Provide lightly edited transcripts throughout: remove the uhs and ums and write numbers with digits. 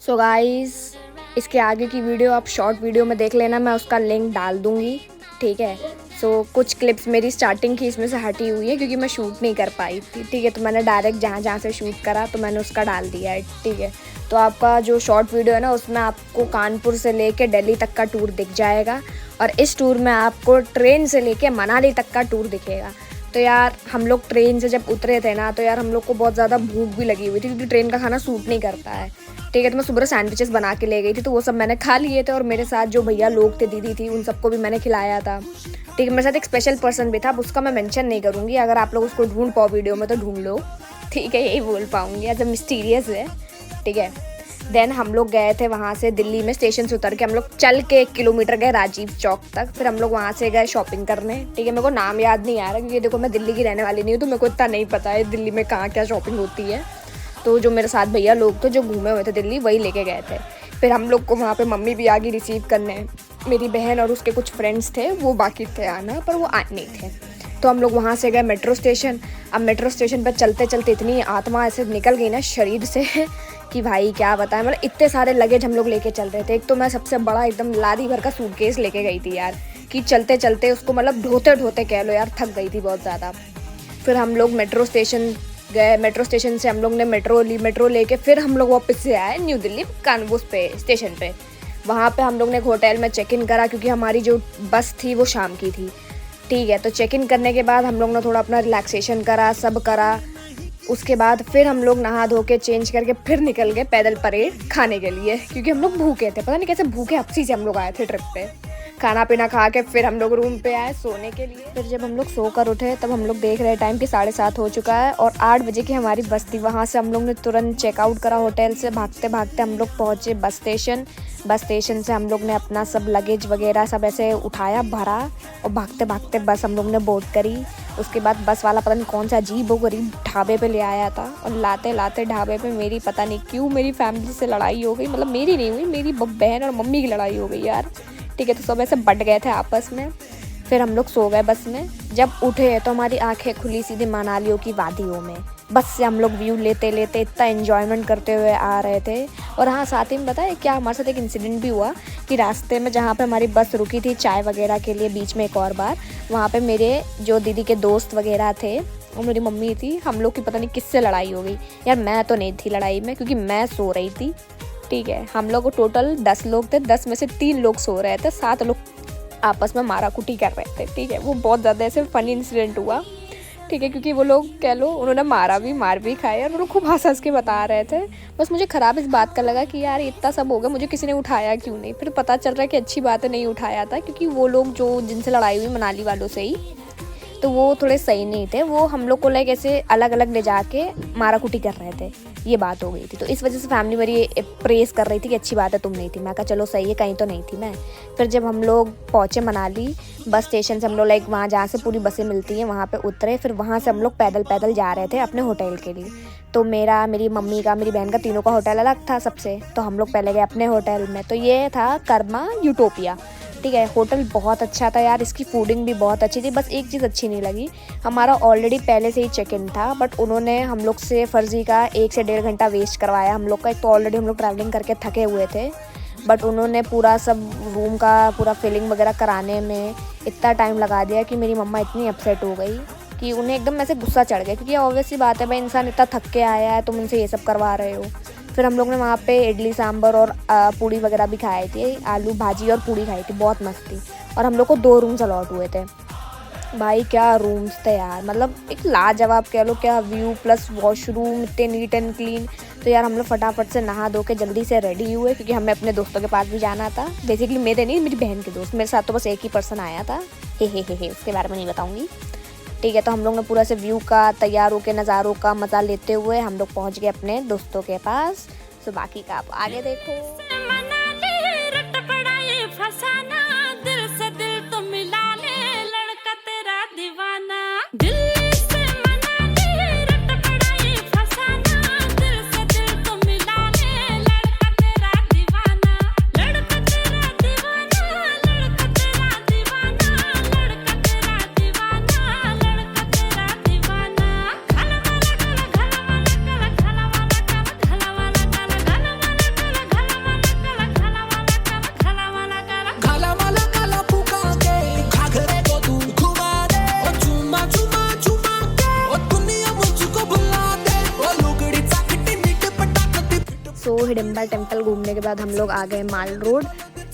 So guys, इसके आगे की वीडियो आप शॉर्ट वीडियो में देख लेना, मैं उसका लिंक डाल दूँगी, ठीक है। सो कुछ क्लिप्स मेरी स्टार्टिंग की इसमें से हटी हुई है क्योंकि मैं शूट नहीं कर पाई थी, ठीक है। तो मैंने डायरेक्ट जहाँ जहाँ से शूट करा तो मैंने उसका डाल दिया है, ठीक है। तो आपका जो शॉर्ट वीडियो है ना, उसमें आपको कानपुर से लेके दिल्ली तक का टूर दिख जाएगा और इस टूर में आपको ट्रेन से लेके मनाली तक का टूर दिखेगा। तो यार हम लोग ट्रेन से जब उतरे थे ना, तो यार हम लोग को बहुत ज़्यादा भूख भी लगी हुई थी क्योंकि ट्रेन का खाना सूट नहीं करता है, ठीक है। तो मैं सुबह सैंडविचेस बना के ले गई थी, तो वो सब मैंने खा लिए थे और मेरे साथ जो भैया लोग थे, दीदी थी, उन सबको भी मैंने खिलाया था, ठीक है। मेरे साथ एक स्पेशल पर्सन भी था, अब उसका मैं मेंशन नहीं करूँगी, अगर आप लोग उसको ढूंढ पाओ वीडियो में तो ढूंढ लो, ठीक है। यही बोल पाऊँगी, एज अ मिस्टीरियस है, ठीक है। देन हम लोग गए थे वहाँ से दिल्ली में, स्टेशन से उतर के हम लोग चल के 1 किलोमीटर गए राजीव चौक तक। फिर हम लोग वहाँ से गए शॉपिंग करने, ठीक है। मेरे को नाम याद नहीं आ रहा क्योंकि देखो मैं दिल्ली की रहने वाली नहीं हूँ, तो मेरे को इतना नहीं पता है दिल्ली में कहाँ क्या शॉपिंग होती है। तो जो मेरे साथ भैया लोग थे जो घूमे हुए थे दिल्ली, वही लेके गए थे। फिर हम लोग को वहाँ पे मम्मी भी आ गई रिसीव करने, मेरी बहन और उसके कुछ फ्रेंड्स थे, वो बाकी थे आना, पर वो आ नहीं थे। तो हम लोग वहाँ से गए मेट्रो स्टेशन। अब मेट्रो स्टेशन पर चलते चलते इतनी आत्मा ऐसे निकल गई ना शरीर से कि भाई क्या बताएं, मतलब इतने सारे लगेज हम लोग लेके चल रहे थे। एक तो मैं सबसे बड़ा एकदम लादी भर का सूटकेस लेके गई थी यार, कि चलते चलते उसको मतलब ढोते ढोते कह लो यार, थक गई थी बहुत ज़्यादा। फिर हम लोग मेट्रो स्टेशन गए, मेट्रो स्टेशन से हम लोग ने मेट्रो ली, मेट्रो लेके फिर हम लोग वापस से आए न्यू दिल्ली कानपुर पे स्टेशन पे। वहाँ पे हम लोग ने एक होटल में चेक इन करा क्योंकि हमारी जो बस थी वो शाम की थी, ठीक है। तो चेक इन करने के बाद हम लोग ने थोड़ा अपना रिलैक्सेशन करा, सब करा। उसके बाद फिर हम लोग नहा धो के चेंज करके फिर निकल गए पैदल परेड खाने के लिए, क्योंकि हम लोग भूखे थे, पता नहीं कैसे भूखे हफ्सी से हम लोग आए थे ट्रिप पे। खाना पीना खा के फिर हम लोग रूम पे आए सोने के लिए। फिर जब हम लोग सोकर उठे तब हम लोग देख रहे टाइम कि 7:30 हो चुका है और 8 बजे की हमारी बस थी। वहाँ से हम लोग ने तुरंत चेकआउट करा होटल से, भागते भागते हम लोग पहुँचे बस स्टेशन। बस स्टेशन से हम लोग ने अपना सब लगेज वगैरह सब ऐसे उठाया, भरा और भागते भागते बस हम लोग ने बोर्ड करी। उसके बाद बस वाला पता नहीं कौन सा अजीब वो गरीब ढाबे पे ले आया था और लाते लाते ढाबे पे मेरी पता नहीं क्यों मेरी फैमिली से लड़ाई हो गई, मतलब मेरी नहीं हुई, मेरी बहन और मम्मी की लड़ाई हो गई यार, ठीक है। तो सब ऐसे बट गए थे आपस में। फिर हम लोग सो गए बस में। जब उठे तो हमारी आंखें खुली सीधे मनालियों की वादियों में। बस से हम लोग व्यू लेते लेते इतना एंजॉयमेंट करते हुए आ रहे थे। और हाँ, साथ ही में बताए क्या, हमारे साथ एक इंसिडेंट भी हुआ कि रास्ते में जहाँ पे हमारी बस रुकी थी चाय वगैरह के लिए बीच में एक और बार, वहाँ पे मेरे जो दीदी के दोस्त वगैरह थे और मेरी मम्मी थी, हम लोग की पता नहीं किससे लड़ाई हो गई यार। मैं तो नहीं थी लड़ाई में क्योंकि मैं सो रही थी, ठीक है। हम लोग टोटल 10 लोग थे, 10 में से 3 लोग सो रहे थे, 7 लोग आपस में मारा कुटी कर रहे थे, ठीक है। वो बहुत ज़्यादा ऐसे फनी इंसिडेंट हुआ, ठीक है, क्योंकि वो लोग कह लो उन्होंने मार भी खाया और वो लोग खूब हंस के बता रहे थे। बस मुझे ख़राब इस बात का लगा कि यार इतना सब हो गया, मुझे किसी ने उठाया क्यों नहीं। फिर पता चल रहा है कि अच्छी बात है नहीं उठाया था, क्योंकि वो लोग जो जिनसे लड़ाई हुई मनाली वालों से ही, तो वो थोड़े सही नहीं थे। वो हम लोग को लाइक ऐसे अलग अलग ले जाके मारा कुटी कर रहे थे, ये बात हो गई थी। तो इस वजह से फैमिली मेरी प्रेस कर रही थी कि अच्छी बात है तुम नहीं थी। मैं कहा चलो सही है, कहीं तो नहीं थी मैं। फिर जब हम लोग पहुँचे मनाली बस स्टेशन से, हम लोग लाइक वहाँ जहाँ से पूरी बसें मिलती हैं वहाँ पे उतरे। फिर वहाँ से हम लोग पैदल पैदल जा रहे थे अपने होटल के लिए। तो मेरा, मेरी मम्मी का, मेरी बहन का, तीनों का होटल अलग था सबसे। तो हम लोग पहले गए अपने होटल में, तो ये था कर्मा यूटोपिया, ठीक है। होटल बहुत अच्छा था यार, इसकी फूडिंग भी बहुत अच्छी थी। बस एक चीज़ अच्छी नहीं लगी, हमारा ऑलरेडी पहले से ही चेक इन था, बट उन्होंने हम लोग से फर्जी का 1 से 1.5 घंटा वेस्ट करवाया हम लोग का। एक तो ऑलरेडी हम लोग ट्रैवलिंग करके थके हुए थे, बट उन्होंने पूरा सब रूम का पूरा फिलिंग वगैरह कराने में इतना टाइम लगा दिया कि मेरी मम्मा इतनी अपसेट हो गई कि उन्हें एकदम ऐसे गुस्सा चढ़ गया, क्योंकि ऑब्वियस सी बात है भाई, इंसान इतना थक के आया है, तुम उनसे ये सब करवा रहे हो। फिर हम लोग ने वहाँ पे इडली सांभर और पूड़ी वगैरह भी खाई थी, आलू भाजी और पूड़ी खाई थी, बहुत मस्त थी। और हम लोग को 2 रूम्स अलॉट हुए थे। भाई क्या रूम्स थे यार, मतलब एक लाजवाब कह लो, क्या व्यू प्लस वॉशरूम इतने नीट एंड क्लीन। तो यार हम लोग फटाफट से नहा धो के जल्दी से रेडी हुए क्योंकि हमें अपने दोस्तों के पास भी जाना था। बेसिकली मेरे नहीं, मेरी बहन के दोस्त, मेरे साथ तो बस एक ही पर्सन आया था, हे उसके बारे में नहीं बताऊँगी, ठीक है। तो हम लोग ने पूरा से व्यू का, तैयार होकर नज़ारों का मज़ा लेते हुए हम लोग पहुँच गए अपने दोस्तों के पास। तो बाकी का आप आगे देखो। हिडिंबा टेम्पल घूमने के बाद हम लोग आ गए माल रोड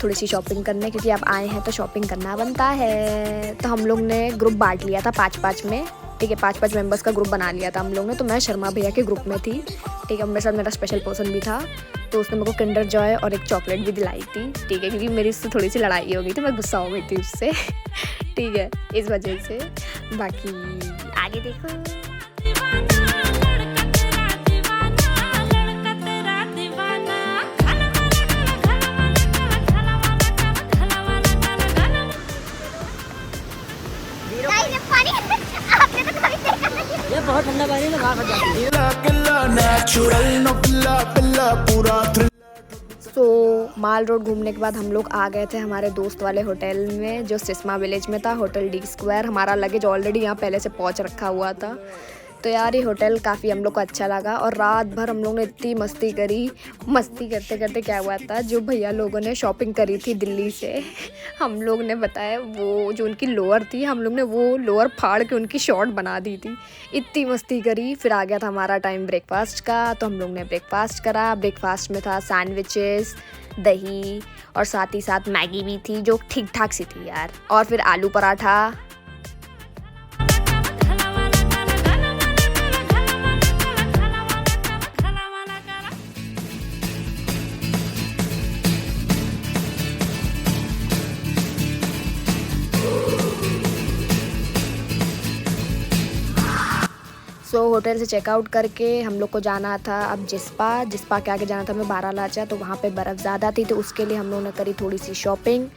थोड़ी सी शॉपिंग करने, क्योंकि अब आए हैं तो शॉपिंग करना बनता है। तो हम लोग ने ग्रुप बांट लिया था 5-5 में, ठीक है, 5-5 मेंबर्स का ग्रुप बना लिया था हम लोग ने। तो मैं शर्मा भैया के ग्रुप में थी, ठीक है, मेरे साथ मेरा स्पेशल पर्सन भी था, तो उसने मेरे को किंडर जॉय और एक चॉकलेट भी दिलाई थी, ठीक है, क्योंकि मेरी उससे थोड़ी सी लड़ाई हो गई थी, मैं गुस्सा हो गई थी उससे ठीक है, इस वजह से। बाकी आगे देखो। ये बहुत ठंडा पानी है, वहाँ फट जाती है। तो माल रोड घूमने के बाद हम लोग आ गए थे हमारे दोस्त वाले होटल में, जो सिस्मा विलेज में था, होटल डी स्क्वायर। हमारा लगेज ऑलरेडी यहाँ पहले से पहुँच रखा हुआ था। तो यार ये होटल काफ़ी हम लोग को अच्छा लगा, और रात भर हम लोग ने इतनी मस्ती करी। मस्ती करते करते क्या हुआ था, जो भैया लोगों ने शॉपिंग करी थी दिल्ली से, हम लोग ने बताया वो जो उनकी लोअर थी, हम लोग ने वो लोअर फाड़ के उनकी शॉर्ट बना दी थी। इतनी मस्ती करी। फिर आ गया था हमारा टाइम ब्रेकफास्ट का, तो हम लोग ने ब्रेकफास्ट करा। ब्रेकफास्ट में था सैंडविचेस, दही, और साथ ही साथ मैगी भी थी जो ठीक ठाक सी थी यार, और फिर आलू पराठा। होटल से चेकआउट करके हम लोग को जाना था अब जिस्पा के आगे जाना था हमें बारालाचा। तो वहाँ पे बर्फ़ ज़्यादा थी, तो उसके लिए हम लोग ने करी थोड़ी सी शॉपिंग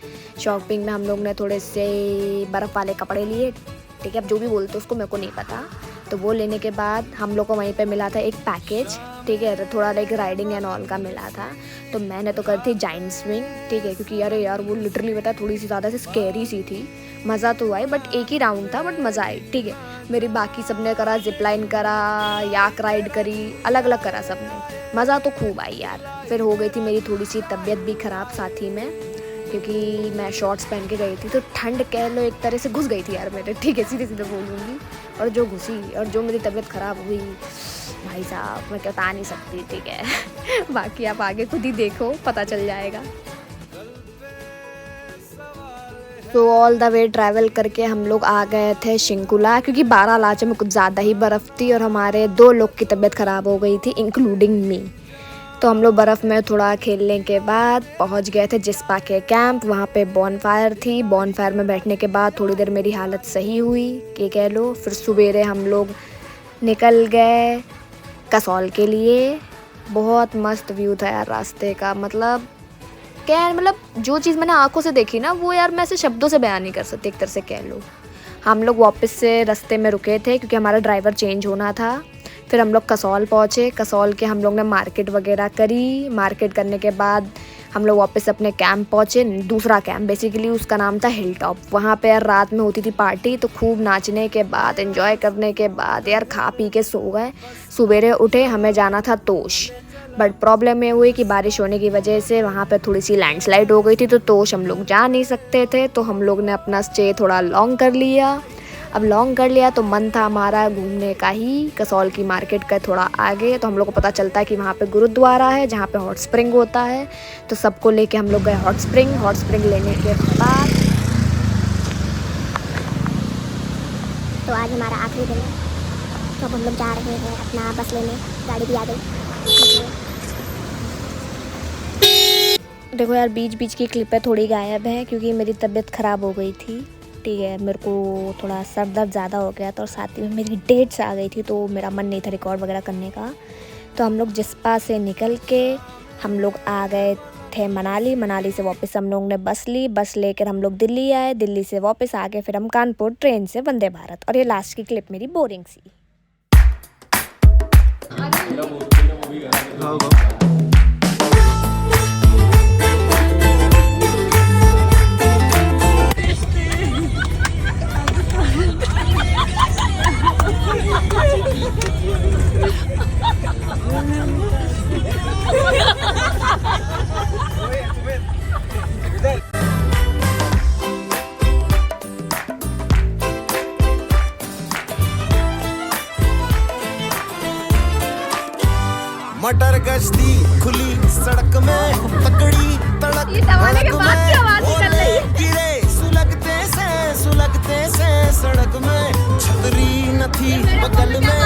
में हम लोग ने थोड़े से बर्फ़ वाले कपड़े लिए, ठीक है, अब जो भी बोलते उसको मेरे को नहीं पता। तो वो लेने के बाद हम लोग को वहीं पे मिला था एक पैकेज, ठीक है, थोड़ा लाइक राइडिंग एंड ऑल का मिला था। तो मैंने तो करी थी जाइंट स्विंग, ठीक है, क्योंकि यार वो लिटरली बता थोड़ी सी ज़्यादा से स्कैरी सी थी। मज़ा तो आई, बट एक ही राउंड था, बट मज़ा आई, ठीक है। मेरी बाकी सबने करा, जिपलाइन करा, याक राइड करी, अलग अलग करा सबने, मज़ा तो खूब आई यार। फिर हो गई थी मेरी थोड़ी सी तबीयत भी ख़राब साथ ही में, क्योंकि मैं शॉर्ट्स पहन के गई थी, तो ठंड कह लो एक तरह से घुस गई थी यार मेरे, ठीक है, सीधे सीधे बोलूँगी। और जो घुसी और जो मेरी तबीयत ख़राब हुई भाई साहब, मैं बता नहीं सकती, ठीक है बाकी आप आगे खुद ही देखो, पता चल जाएगा। तो ऑल द वे ट्रैवल करके हम लोग आ गए थे शिंकुला, क्योंकि बारालाचा में कुछ ज़्यादा ही बर्फ़ थी और हमारे 2 लोग की तबीयत ख़राब हो गई थी, इंक्लूडिंग मी। तो हम लोग बर्फ़ में थोड़ा खेलने के बाद पहुंच गए थे जिस्पा के कैंप। वहाँ पे बॉनफायर थी, बॉनफायर में बैठने के बाद थोड़ी देर मेरी हालत सही हुई कि कह लो। फिर सवेरे हम लोग निकल गए कसौल के लिए। बहुत मस्त व्यू था यार रास्ते का, मतलब जो चीज़ मैंने आंखों से देखी ना, वो यार मैं ऐसे शब्दों से बयान नहीं कर सकती, एक तरह से कह लो। हम लोग वापस से रास्ते में रुके थे क्योंकि हमारा ड्राइवर चेंज होना था। फिर हम लोग कसौल पहुँचे, कसौल के हम लोग ने मार्केट वगैरह करी। मार्केट करने के बाद हम लोग वापस अपने कैंप पहुँचे, दूसरा कैंप बेसिकली, उसका नाम था हिल टॉप। वहाँ पे यार रात में होती थी पार्टी, तो खूब नाचने के बाद, एंजॉय करने के बाद यार खा पी के सो गए। सवेरे उठे, हमें जाना था तोश, बट प्रॉब्लम ये हुई कि बारिश होने की वजह से वहाँ पे थोड़ी सी लैंडस्लाइड हो गई थी, तो तोश हम लोग जा नहीं सकते थे। तो हम लोग ने अपना स्टे थोड़ा लॉन्ग कर लिया। अब लॉन्ग कर लिया तो मन था हमारा घूमने का ही, कसौल की मार्केट का थोड़ा आगे। तो हम लोग को पता चलता है कि वहाँ पे गुरुद्वारा है जहाँ पे हॉट स्प्रिंग होता है, तो सबको लेके हम लोग गए हॉट स्प्रिंग लेने के बाद। तो आज हमारा आखिरी दिन है, तो अब हम लोग जा रहे हैं अपना बस लेने, गाड़ी भी आ गई। देखो यार बीच बीच की क्लिपें थोड़ी गायब हैं क्योंकि मेरी तबीयत ख़राब हो गई थी, ठीक है, मेरे को थोड़ा सर दर्द ज़्यादा हो गया था और साथ ही में मेरी डेट्स आ गई थी, तो मेरा मन नहीं था रिकॉर्ड वगैरह करने का। तो हम लोग जिस्पा से निकल के हम लोग आ गए थे मनाली से वापस हम लोग ने बस ली, बस लेकर हम लोग दिल्ली आए, दिल्ली से वापस आ गए फिर हम कानपुर ट्रेन से वंदे भारत। और ये लास्ट की क्लिप मेरी बोरिंग सी। मटर गश्ती खुली सड़क में तकड़ी तड़क ये दबाने के भड़क बाद में, क्या आवाज निकल रही है? गिरे सुलगते से सड़क में, छतरी न थी बगल में,